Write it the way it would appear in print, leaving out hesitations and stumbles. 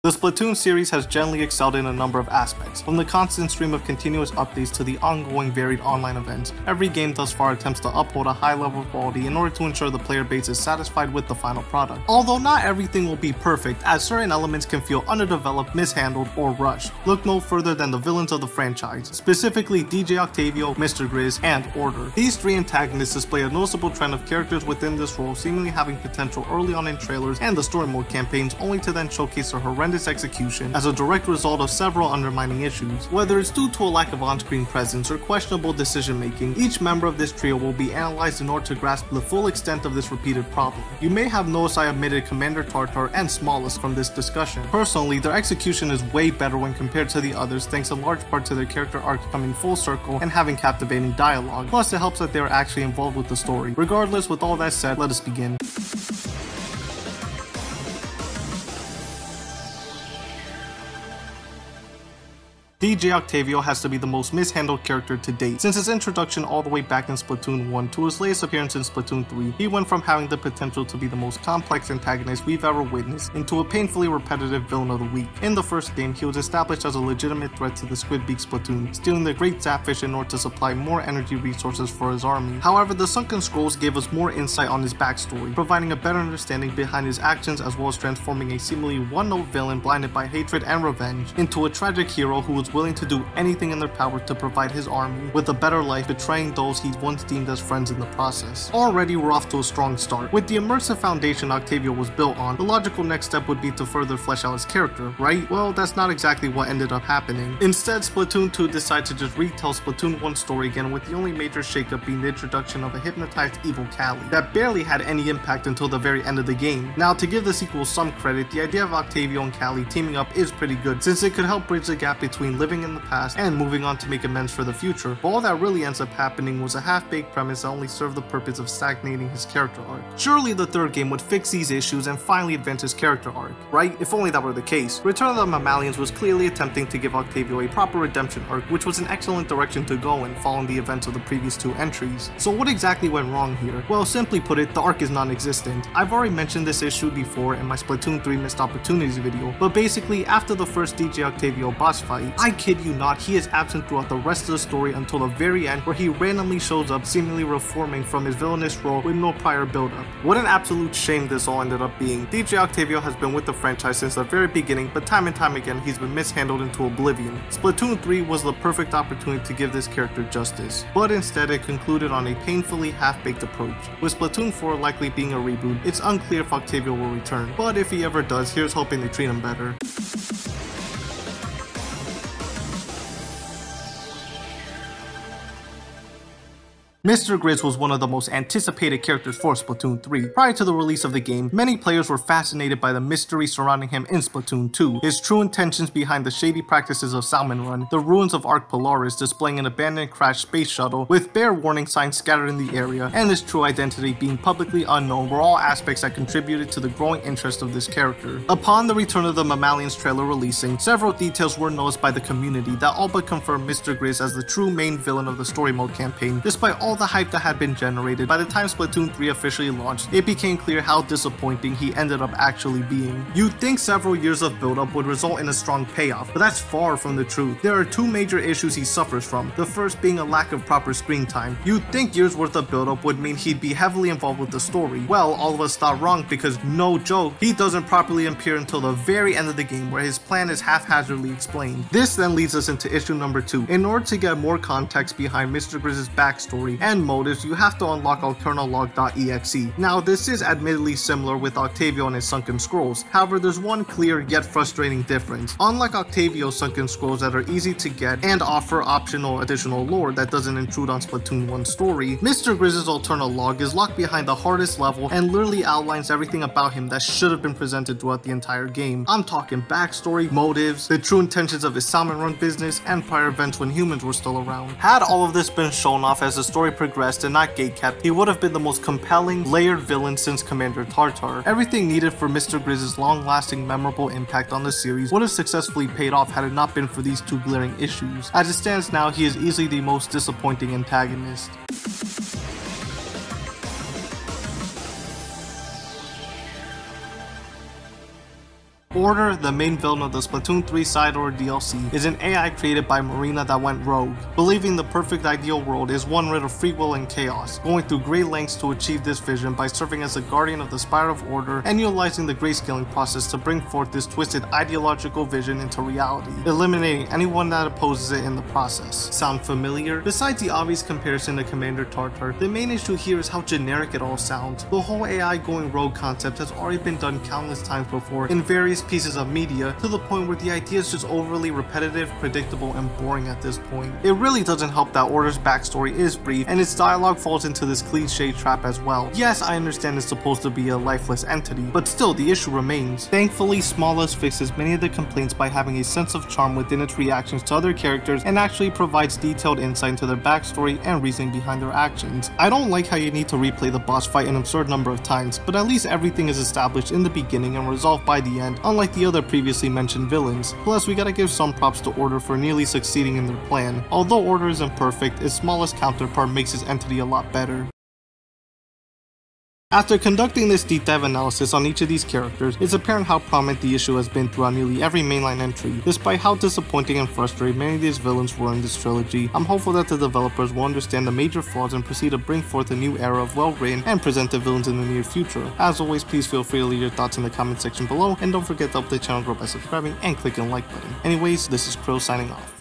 The Splatoon series has generally excelled in a number of aspects, from the constant stream of continuous updates to the ongoing varied online events. Every game thus far attempts to uphold a high level of quality in order to ensure the player base is satisfied with the final product. Although not everything will be perfect, as certain elements can feel underdeveloped, mishandled, or rushed. Look no further than the villains of the franchise, specifically DJ Octavio, Mr. Grizz, and Order. These three antagonists display a noticeable trend of characters within this role seemingly having potential early on in trailers and the story mode campaigns, only to then showcase their horrendous execution as a direct result of several undermining issues. Whether it's due to a lack of on-screen presence or questionable decision making, each member of this trio will be analyzed in order to grasp the full extent of this repeated problem. You may have noticed I omitted Commander Tartar and Smallest from this discussion. Personally, their execution is way better when compared to the others, thanks in large part to their character arcs coming full circle and having captivating dialogue. Plus, it helps that they are actually involved with the story. Regardless, with all that said, let us begin. DJ Octavio has to be the most mishandled character to date. Since his introduction all the way back in Splatoon 1 to his latest appearance in Splatoon 3, he went from having the potential to be the most complex antagonist we've ever witnessed into a painfully repetitive villain of the week. In the first game, he was established as a legitimate threat to the Squidbeak Splatoon, stealing the Great Zapfish in order to supply more energy resources for his army. However, the Sunken Scrolls gave us more insight on his backstory, providing a better understanding behind his actions as well as transforming a seemingly one-note villain blinded by hatred and revenge into a tragic hero who was willing to do anything in their power to provide his army with a better life, betraying those he once deemed as friends in the process. Already we're off to a strong start. With the immersive foundation Octavio was built on, the logical next step would be to further flesh out his character, right? Well, that's not exactly what ended up happening. Instead, Splatoon 2 decided to just retell Splatoon 1's story again, with the only major shakeup being the introduction of a hypnotized evil Callie that barely had any impact until the very end of the game. Now, to give the sequel some credit, the idea of Octavio and Callie teaming up is pretty good, since it could help bridge the gap between living in the past and moving on to make amends for the future. But all that really ends up happening was a half-baked premise that only served the purpose of stagnating his character arc. Surely the third game would fix these issues and finally advance his character arc, right? If only that were the case. Return of the Mammalians was clearly attempting to give Octavio a proper redemption arc, which was an excellent direction to go in following the events of the previous two entries. So what exactly went wrong here? Well, simply put it, the arc is non-existent. I've already mentioned this issue before in my Splatoon 3 Missed Opportunities video, but basically after the first DJ Octavio boss fight, I kid you not, he is absent throughout the rest of the story until the very end, where he randomly shows up seemingly reforming from his villainous role with no prior build-up. What an absolute shame this all ended up being. DJ Octavio has been with the franchise since the very beginning, but time and time again he's been mishandled into oblivion. Splatoon 3 was the perfect opportunity to give this character justice, but instead it concluded on a painfully half-baked approach. With Splatoon 4 likely being a reboot, it's unclear if Octavio will return, but if he ever does, here's hoping they treat him better. Mr. Grizz was one of the most anticipated characters for Splatoon 3. Prior to the release of the game, many players were fascinated by the mystery surrounding him in Splatoon 2, his true intentions behind the shady practices of Salmon Run, the ruins of Arc Polaris displaying an abandoned crashed space shuttle with bare warning signs scattered in the area, and his true identity being publicly unknown were all aspects that contributed to the growing interest of this character. Upon the Return of the Mammalians trailer releasing, several details were noticed by the community that all but confirmed Mr. Grizz as the true main villain of the story mode campaign. Despite all the hype that had been generated, by the time Splatoon 3 officially launched, it became clear how disappointing he ended up actually being. You'd think several years of build-up would result in a strong payoff, but that's far from the truth. There are two major issues he suffers from, the first being a lack of proper screen time. You'd think years worth of build-up would mean he'd be heavily involved with the story. Well, all of us thought wrong, because no joke, he doesn't properly appear until the very end of the game, where his plan is haphazardly explained. This then leads us into issue number 2. In order to get more context behind Mr. Grizz's backstory and motives, you have to unlock alternalog.exe. Now, this is admittedly similar with Octavio and his Sunken Scrolls. However, there's one clear yet frustrating difference. Unlike Octavio's Sunken Scrolls that are easy to get and offer optional additional lore that doesn't intrude on Splatoon 1's story, Mr. Grizz's alternalog is locked behind the hardest level and literally outlines everything about him that should have been presented throughout the entire game. I'm talking backstory, motives, the true intentions of his Salmon Run business, and prior events when humans were still around. Had all of this been shown off as the story progressed and not gatekept, he would have been the most compelling, layered villain since Commander Tartar. Everything needed for Mr. Grizz's long-lasting, memorable impact on the series would have successfully paid off had it not been for these two glaring issues. As it stands now, he is easily the most disappointing antagonist. Order, the main villain of the Splatoon 3 side order DLC, is an AI created by Marina that went rogue, believing the perfect ideal world is one rid of free will and chaos, going through great lengths to achieve this vision by serving as a guardian of the Spire of Order and utilizing the grayscaling process to bring forth this twisted ideological vision into reality, eliminating anyone that opposes it in the process. Sound familiar? Besides the obvious comparison to Commander Tartar, the main issue here is how generic it all sounds. The whole AI going rogue concept has already been done countless times before in various pieces of media, to the point where the idea is just overly repetitive, predictable, and boring at this point. It really doesn't help that Order's backstory is brief, and its dialogue falls into this cliche trap as well. Yes, I understand it's supposed to be a lifeless entity, but still the issue remains. Thankfully, Smallest fixes many of the complaints by having a sense of charm within its reactions to other characters and actually provides detailed insight into their backstory and reasoning behind their actions. I don't like how you need to replay the boss fight an absurd number of times, but at least everything is established in the beginning and resolved by the end, unlike the other previously mentioned villains. Plus, we gotta give some props to Order for nearly succeeding in their plan. Although Order isn't perfect, its Smallest counterpart makes his entity a lot better. After conducting this deep dive analysis on each of these characters, it's apparent how prominent the issue has been throughout nearly every mainline entry. Despite how disappointing and frustrating many of these villains were in this trilogy, I'm hopeful that the developers will understand the major flaws and proceed to bring forth a new era of well-written and presented villains in the near future. As always, please feel free to leave your thoughts in the comment section below, and don't forget to help the channel grow by subscribing and clicking the like button. Anyways, this is Crow signing off.